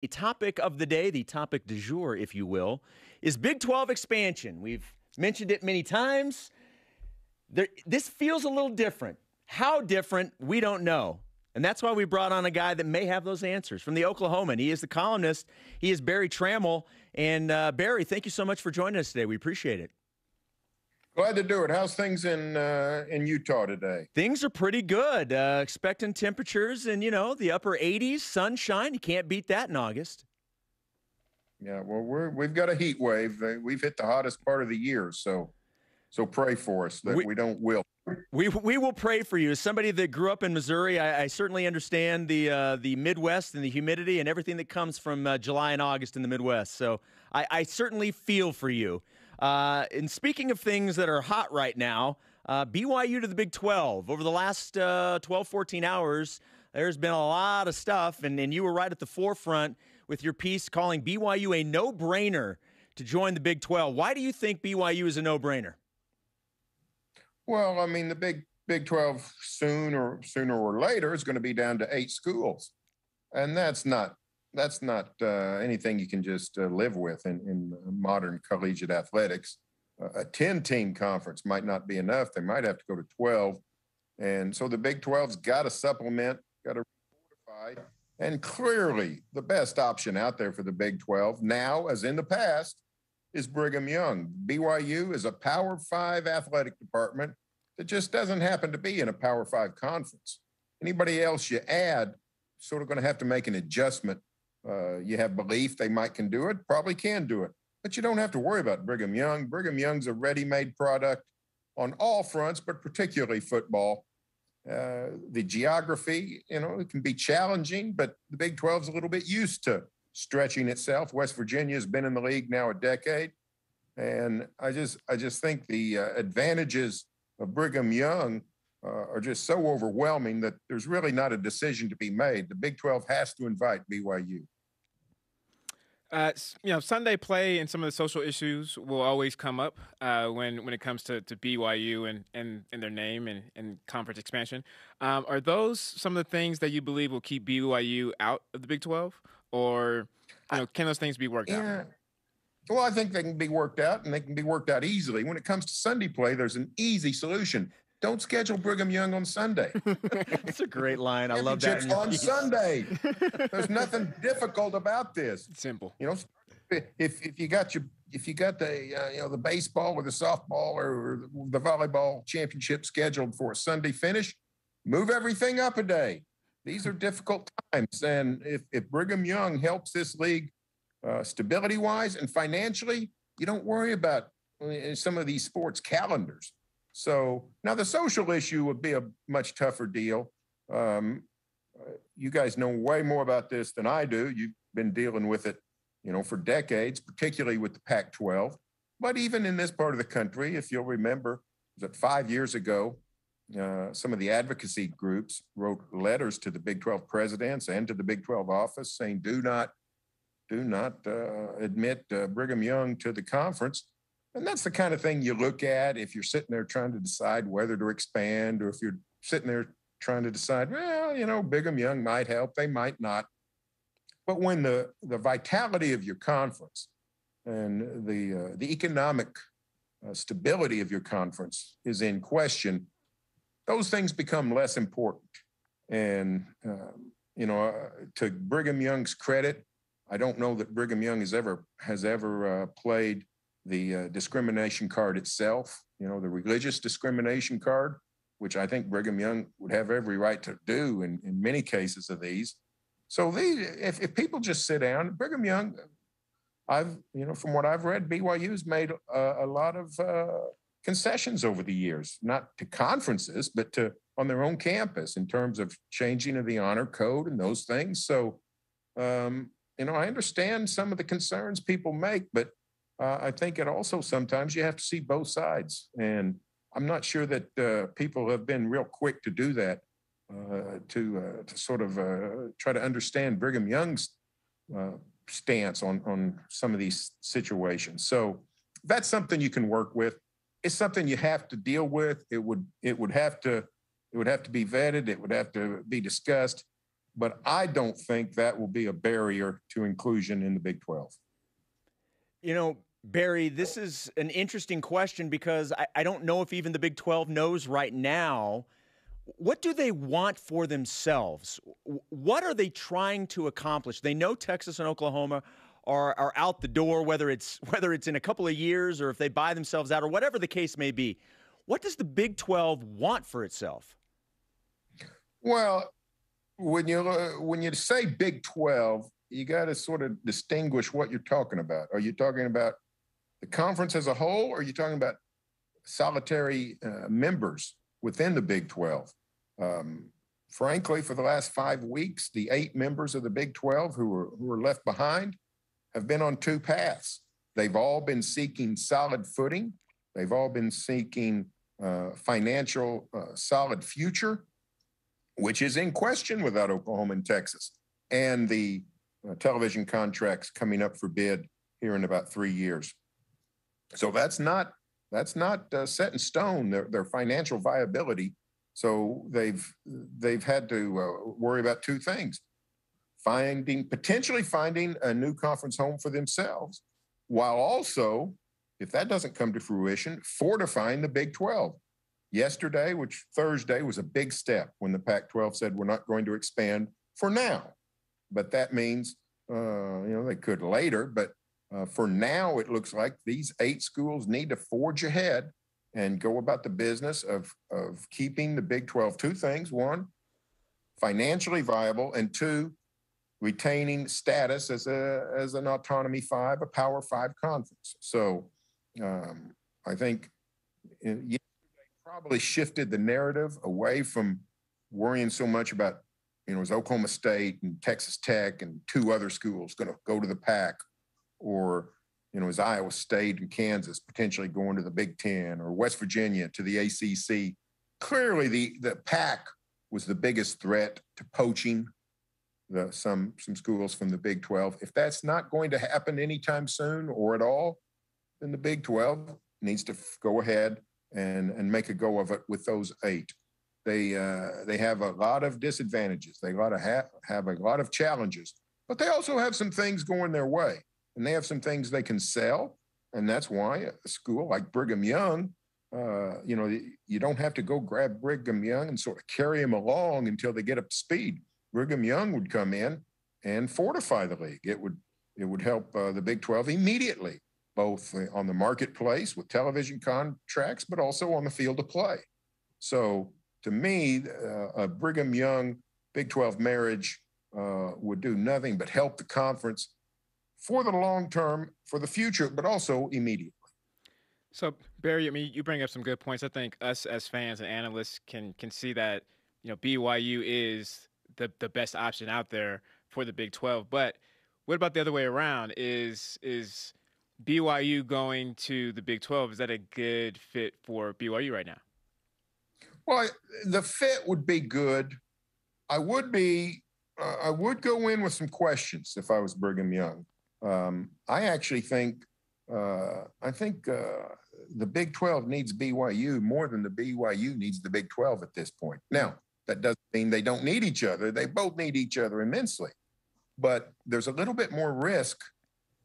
The topic of the day, the topic du jour, if you will, is Big 12 expansion. We've mentioned it many times. This feels a little different. How different, we don't know. And that's why we brought on a guy that may have those answers from the Oklahoman. He is the columnist. He is Barry Tramel. And Barry, thank you so much for joining us today. We appreciate it. Glad to do it. How's things in Utah today? Things are pretty good. Expecting temperatures in, the upper 80s, sunshine. You can't beat that in August. Yeah, well, we've got a heat wave. We've hit the hottest part of the year, so pray for us that we don't wilt. We will pray for you. As somebody that grew up in Missouri, I certainly understand the Midwest and the humidity and everything that comes from July and August in the Midwest. So I certainly feel for you. And speaking of things that are hot right now, BYU to the Big 12. Over the last 12, 14 hours, there's been a lot of stuff, and you were right at the forefront with your piece calling BYU a no-brainer to join the Big 12. Why do you think BYU is a no-brainer? Well, I mean, the Big 12 sooner or later is going to be down to 8 schools, and that's not anything you can just live with in modern collegiate athletics. A 10-team conference might not be enough. They might have to go to 12. And so the Big 12's got to supplement, got to fortify. And clearly the best option out there for the Big 12 now, as in the past, is Brigham Young. BYU is a Power 5 athletic department that just doesn't happen to be in a Power 5 conference. Anybody else you add, sort of going to have to make an adjustment. You have belief they can do it, probably can do it, but you don't have to worry about Brigham Young. Brigham Young's a ready-made product on all fronts, but particularly football. The geography, it can be challenging, but the Big 12's a little bit used to stretching itself. West Virginia has been in the league now a decade, and I just think the advantages of Brigham Young are just so overwhelming that there's really not a decision to be made. The Big 12 has to invite BYU. Sunday play and some of the social issues will always come up when it comes to BYU and their name and conference expansion. Are those some of the things that you believe will keep BYU out of the Big 12? Or, can those things be worked out? Well, I think they can be worked out, and they can be worked out easily. When it comes to Sunday play, there's an easy solution. Don't schedule Brigham Young on Sunday. That's a great line. I love that. On Sunday. There's nothing difficult about this. It's simple. If you got the baseball or the softball or the volleyball championship scheduled for a Sunday finish, move everything up a day. These are difficult times, and if Brigham Young helps this league stability-wise and financially, you don't worry about some of these sports calendars. So now the social issue would be a much tougher deal. You guys know way more about this than I do. You've been dealing with it, for decades, particularly with the Pac-12. But even in this part of the country, if you'll remember, was it 5 years ago, some of the advocacy groups wrote letters to the Big 12 presidents and to the Big 12 office saying, do not admit Brigham Young to the conference. And that's the kind of thing you look at if you're sitting there trying to decide whether to expand, or if you're sitting there trying to decide, Brigham Young might help, they might not. But when the vitality of your conference and the economic stability of your conference is in question, those things become less important. And, to Brigham Young's credit, I don't know that Brigham Young has ever played the discrimination card itself, the religious discrimination card, which I think Brigham Young would have every right to do in many cases of these. So if people just sit down, Brigham Young, from what I've read, BYU has made a lot of concessions over the years, not to conferences, but on their own campus in terms of changing of the honor code and those things. So, I understand some of the concerns people make, but I think it also sometimes you have to see both sides. And I'm not sure that people have been real quick to do that, to sort of try to understand Brigham Young's stance on some of these situations. So that's something you can work with. It's something you have to deal with. It would have to be vetted. It would have to be discussed. but I don't think that will be a barrier to inclusion in the Big 12. You know, Barry, this is an interesting question because I don't know if even the Big 12 knows right now. What do they want for themselves? What are they trying to accomplish? They know Texas and Oklahoma are out the door, whether it's in a couple of years or if they buy themselves out or whatever the case may be. What does the Big 12 want for itself? Well, when you say Big 12, you got to sort of distinguish what you're talking about. Are you talking about the conference as a whole, or are you talking about solitary members within the Big 12? Frankly, for the last 5 weeks, the 8 members of the Big 12 who were left behind have been on 2 paths. They've all been seeking solid footing. They've all been seeking financial solid future, which is in question without Oklahoma and Texas, and the television contracts coming up for bid here in about 3 years. So that's not set in stone, their financial viability. So they've had to worry about 2 things: potentially finding a new conference home for themselves, while also, if that doesn't come to fruition, fortifying the Big 12. Yesterday, which Thursday, was a big step when the Pac-12 said we're not going to expand for now. But that means, they could later, but for now, it looks like these 8 schools need to forge ahead and go about the business of keeping the Big 12 2 things: 1, financially viable, and 2, retaining status as an Autonomy 5, a Power 5 conference. So I think probably shifted the narrative away from worrying so much about, is Oklahoma State and Texas Tech and 2 other schools going to go to the Pac, or, is Iowa State and Kansas potentially going to the Big Ten, or West Virginia to the ACC. Clearly, the Pac was the biggest threat to poaching some schools from the Big 12. If that's not going to happen anytime soon or at all, then the Big 12 needs to go ahead and make a go of it with those 8. They have a lot of disadvantages. They have a lot of challenges, but they also have some things going their way, and they have some things they can sell. And that's why a school like Brigham Young, you don't have to go grab Brigham Young and sort of carry them along until they get up to speed. Brigham Young would come in and fortify the league. It would help the Big 12 immediately, both on the marketplace with television contracts, but also on the field of play. So to me, a Brigham Young Big 12 marriage would do nothing but help the conference for the long term, for the future, but also immediately. So, Barry, you bring up some good points. I think us as fans and analysts can see that, BYU is the best option out there for the Big 12. But what about the other way around? Is BYU going to the Big 12? Is that a good fit for BYU right now? Well, the fit would be good. I would go in with some questions if I was Brigham Young. I actually think the Big 12 needs BYU more than the BYU needs the Big 12 at this point. Now, that doesn't mean they don't need each other. They both need each other immensely. But there's a little bit more risk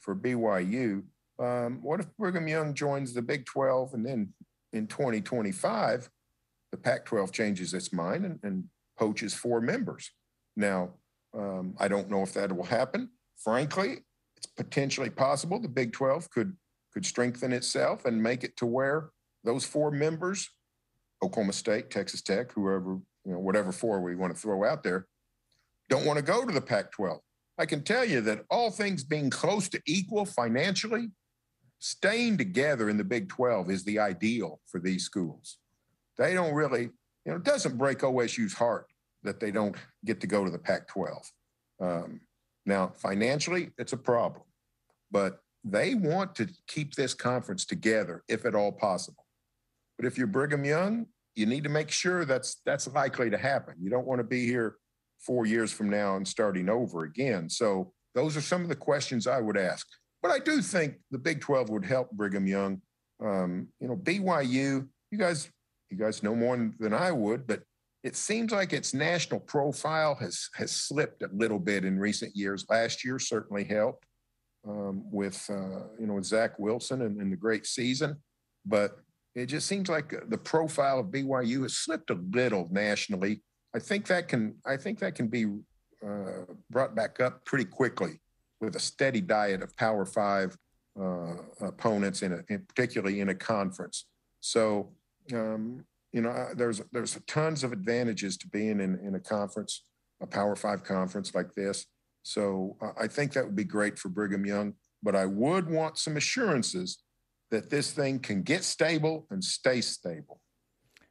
for BYU. What if Brigham Young joins the Big 12 and then in 2025, the Pac-12 changes its mind and poaches 4 members? Now, I don't know if that will happen. Frankly, it's potentially possible the Big 12 could strengthen itself and make it to where those 4 members, Oklahoma State, Texas Tech, whoever, whatever 4 we want to throw out there, don't want to go to the Pac-12. I can tell you that all things being close to equal financially, staying together in the Big 12 is the ideal for these schools. They don't really, it doesn't break OSU's heart that they don't get to go to the Pac-12. Now, financially, it's a problem, but they want to keep this conference together if at all possible. But if you're Brigham Young, you need to make sure that's likely to happen. You don't want to be here 4 years from now and starting over again. So those are some of the questions I would ask. But I do think the Big 12 would help Brigham Young. BYU, you guys know more than I would, but it seems like its national profile has slipped a little bit in recent years. Last year certainly helped with Zach Wilson and the great season, but it just seems like the profile of BYU has slipped a little nationally. I think that can be brought back up pretty quickly with a steady diet of Power 5 opponents, particularly in a conference. So, there's tons of advantages to being in a conference, a Power 5 conference like this. So I think that would be great for Brigham Young, but I would want some assurances that this thing can get stable and stay stable.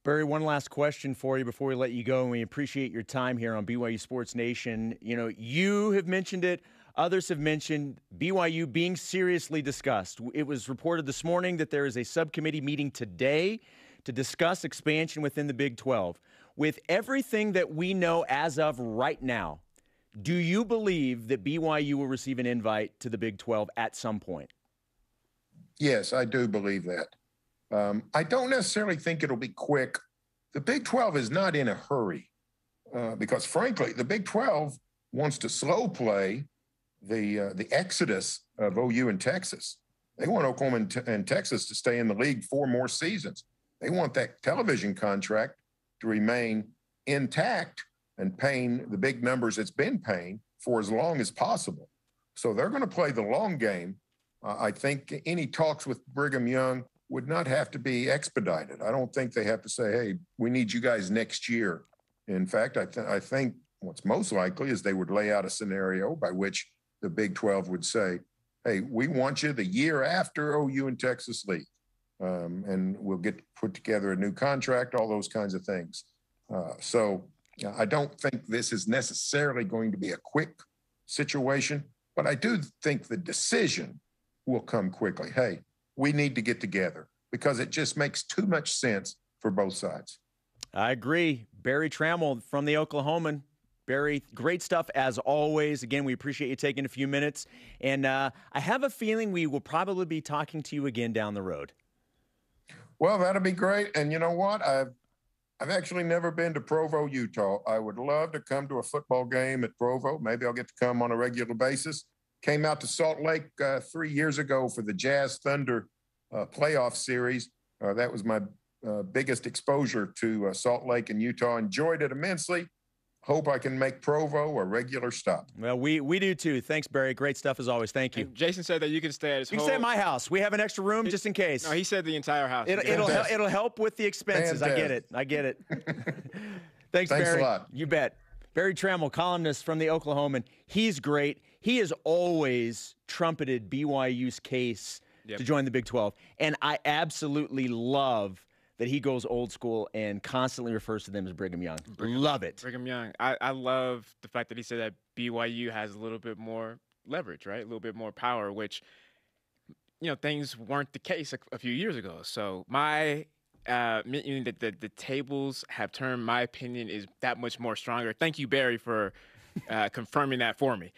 Barry, one last question for you before we let you go, and we appreciate your time here on BYU Sports Nation. You have mentioned it. Others have mentioned BYU being seriously discussed. It was reported this morning that there is a subcommittee meeting today to discuss expansion within the Big 12. With everything that we know as of right now, do you believe that BYU will receive an invite to the Big 12 at some point? Yes, I do believe that. I don't necessarily think it'll be quick. The Big 12 is not in a hurry because, frankly, the Big 12 wants to slow play the exodus of OU and Texas. They want Oklahoma and Texas to stay in the league 4 more seasons. They want that television contract to remain intact and paying the big numbers it's been paying for as long as possible. So they're going to play the long game. I think any talks with Brigham Young would not have to be expedited. I don't think they have to say, hey, we need you guys next year. In fact, I think what's most likely is they would lay out a scenario by which the Big 12 would say, hey, we want you the year after OU and Texas leave. And we'll get put together a new contract, all those kinds of things. So I don't think this is necessarily going to be a quick situation, but I do think the decision will come quickly. Hey, we need to get together because it just makes too much sense for both sides. I agree. Barry Tramel from the Oklahoman. Barry, great stuff as always. Again, we appreciate you taking a few minutes. And I have a feeling we will probably be talking to you again down the road. Well, that'll be great. And you know what? I've actually never been to Provo, Utah. I would love to come to a football game at Provo. Maybe I'll get to come on a regular basis. Came out to Salt Lake 3 years ago for the Jazz Thunder playoff series. That was my biggest exposure to Salt Lake and Utah. Enjoyed it immensely. Hope I can make Provo a regular stop. Well, we do too. Thanks, Barry. Great stuff as always. Thank you. And Jason said that you can stay at his You can stay at my house. We have an extra room just in case. No, he said the entire house. It'll help with the expenses. Fantastic. I get it. Thanks, Thanks Barry. a lot. You bet. Barry Tramel, columnist from the Oklahoman. He's great. He has always trumpeted BYU's case to join the Big 12. And I absolutely love that he goes old school and constantly refers to them as Brigham Young. Love it. Brigham Young. I love the fact that he said that BYU has a little bit more leverage, right? A little bit more power, which, things weren't the case a few years ago. So meaning that the tables have turned, my opinion is that much more stronger. Thank you, Barry, for confirming that for me.